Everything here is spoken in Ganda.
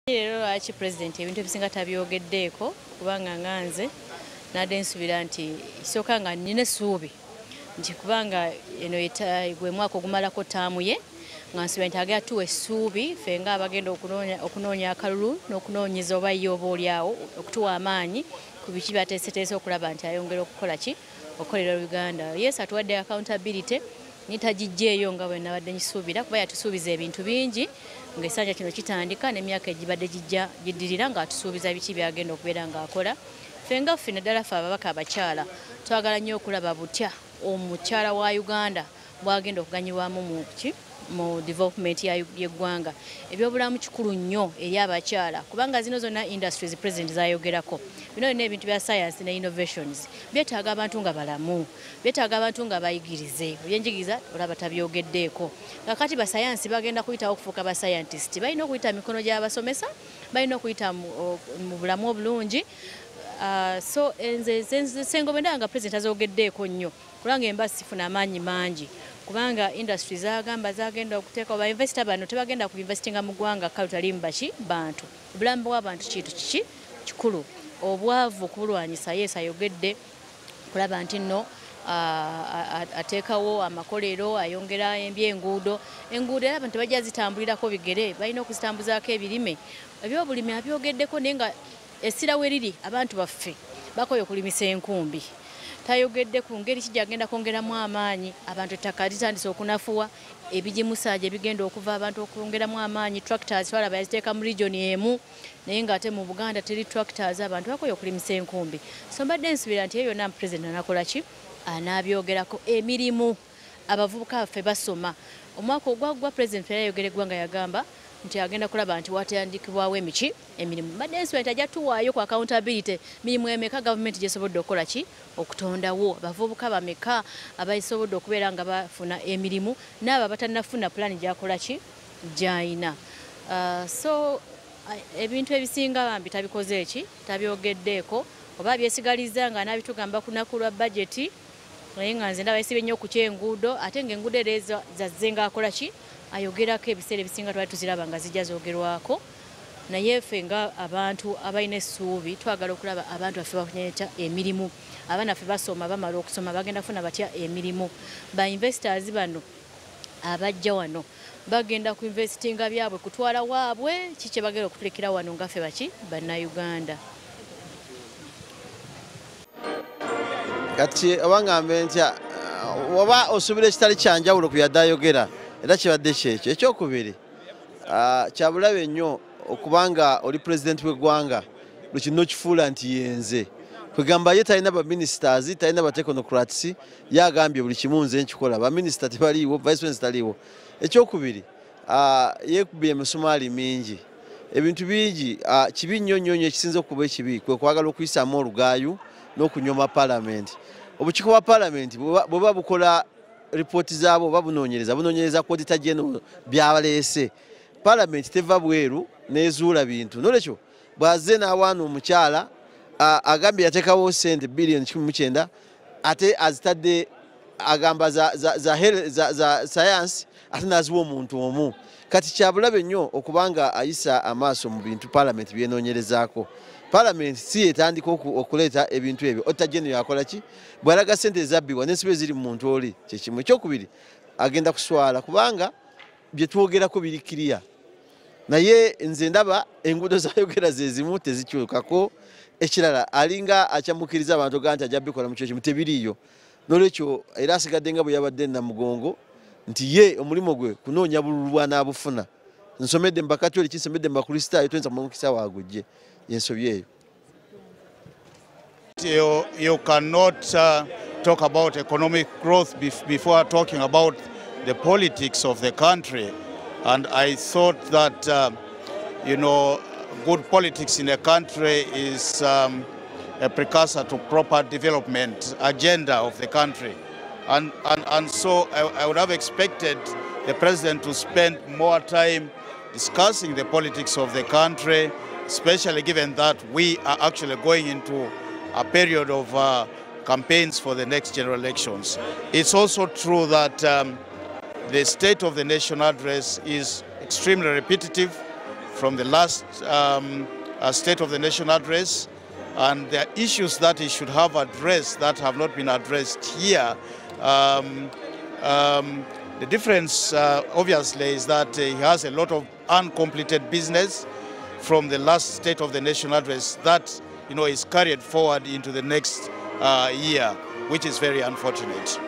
Leero lwaki President ebintu ebisinga tabyogeddeeko kubanga nganze nadde nsubira nti sooka nga nnina essuubi nti kubanga eno gwe mwaka ogumalako ttaamu ye nga nsubira nti agenda tuwa essuubi ffe nga abagenda okunoonya akalulu n'okunoonyeza oba ye oba olyawo okutuwa amaanyi ku biki bateeseteese okulaba nti ayongera okukola ki okukolera Uganda. Yes, atuwadde accountability nitagijjeeyo nga bwe nabadde nkisuubira kuba yatusuubiza ebintu bingi ng'essanja kino kitandika n'emyaka egibadde giddirira nga atusuubiza biki byagenda okubeera ng'akola. Ffe nga ffe naddala ffe ababaka abakyala twagala nnyo okulaba butya omukyala wa Uganda bwagenda okuganyulwamu mu development y'eggwanga. Ebyobulamu kikulu nnyo eri abakyala kubanga zino zonna industries President zayogerako. Bino n'ebintu bya science ne innovations byetaaga abantu nga balamu, byetaaga abantu nga bayigirize. Ebyenjigiriza olaba tabyogeddeeko. Kakati basayansi bagenda kuyitawo okufuuka bascientist, balina okuyita mikono gy'abasomesa, balina okuyita mu bulamu obulungi. So sengomenda nga President azogeddeeko nnyo kubanga embasi sifuna amaanyi mangi kubanga industry zagenda okuteeka oba investor bano tebagenda ku investinga mu ggwanga kale talimu baki bantu. Obulamu bw'abantu kintu kikulu. Obwavu kubulwanyisa Yesu ayogedde kulaba nti nno ateekawo amakolero ayongera enguudo era abantu tebajja zitambulirako bigere balina okuzitambuzaako ebirime. Ebyobulimi abyogeddeko naye nga essira we riri abantu baffe bakoye okulimisa enkumbi. Tayogedde ku ngeri kijagenda kwongeramu amaanyi abantu ettaka litandise okunafuwa ebijimusaaje ebigenda okuva abantu okwongeramu amaanyi tractors twalaba yaziteeka mu region emu naye ng'ate mu Buganda teri tractors abantu bakoye okulimisa enkumbi. So mbadde nsubira nti eyo na President anakola ki anaabyogerako emirimu abavubuka baffe basoma. Omwaka ogwa President yayogera eggwanga yagamba nti agenda kulaba nti watandikibwawo emirimu. Mbadde nsubira nti ajja tuwaayo ku accountability mirimu emeka gavumenti gyesobodde okukola ki okutondawo abavubuka bameka abasobodde okubeera nga bafuna emirimu n'abo abatannafuna pulaani gyakola ki gy'ayina. So ebintu ebisinga bambi tabikoze ki tabyogeddeeko oba byesigaliza nga n'abitugamba ku lunaku lwa budget naye nga nze ndaba yesibye nnyo ku ky'enguudo ate ng'enguudo era zazze ng'akola ki ayogerako ebiseera ebisinga twali tuziraba nga zijja zoogerwako. Naye ffe nga abantu abalina essuubi twagala okulaba abantu baffe bafunye emirimu. Abaana ffe basoma bamala okusoma bagenda kufuna batya emirimu. Ba investors bano abajja wano bagenda ku investinga byabwe kutwala waabwe kiki bagenda okutulekera wano nga ffe baki bannayuganda. Kati abangambe ntya oba osubira ekitali kyanjawulo ku byadde ayogera era kibadde kyekyo. Ekyokubiri kyabulabe nnyo okubanga oli President w'eggwanga buli kino kifuula nti yenze kwegamba ye talina baministers talina bateknocrats yagambye buli kimu nze nkikola baminisita tebaliiwo vice president taliiwo. Ekyokubiri yeekubye emisumaali mingi ebintu bingi kibi nnyo nnyo ekisinza okuba ekibi kwe kwagala okuyisaamu olugaayu n'okunyoma Parliament. Obukiiko bwa Parliament bwe bukola ripooti zaabo bunoonyereza Auditor General byabaleese. Parliament teva bweru nezuula bintu. Nolwekyo bwazze n'awaana omukyala agambye yateekawo ssente bilioni 19 ate azitadde agamba za science ate n'aziwa omuntu omu. Kati kyabulabe nnyo okubanga ayisa amaaso mu bintu Parliament byenoonyerezaako. Parliament si yetandika okuleeta ebintu ebyo. Auditor General yakola ki bw'alaga ssente ezabbibwa n'ensibe ziri mu muntu oli kyekimu. Ekyokubiri agenda kuswala kubanga bye twogerako biri kiriya. Naye nze ndaba enguudo zayogera ze zimu tezikyukako. Ekirala alinga akyamukiriza abantu ganti ajja bikola mu kyo kimu tebiriiyo. Nolwekyo era asigadde nga bwe yabadde na mugongo nti ye omulimu gwe kunoonya bululu bw'anaabufuna. Nsomedde mu Bakatoliki nsomedde mu Bakristaayo tuyinza kumukisa waagujje yensobye eyo. You cannot talk about economic growth before talking about the politics of the country. And I thought that, good politics in a country is a precursor to proper development agenda of the country. And so I would have expected the President to spend more time discussing the politics of the country, especially given that we are actually going into a period of campaigns for the next general elections. It's also true that the State of the Nation address is extremely repetitive, from the last State of the Nation address, and there are issues that he should have addressed that have not been addressed here. The difference, obviously, is that he has a lot of uncompleted business from the last State of the Nation address that, is carried forward into the next year, which is very unfortunate.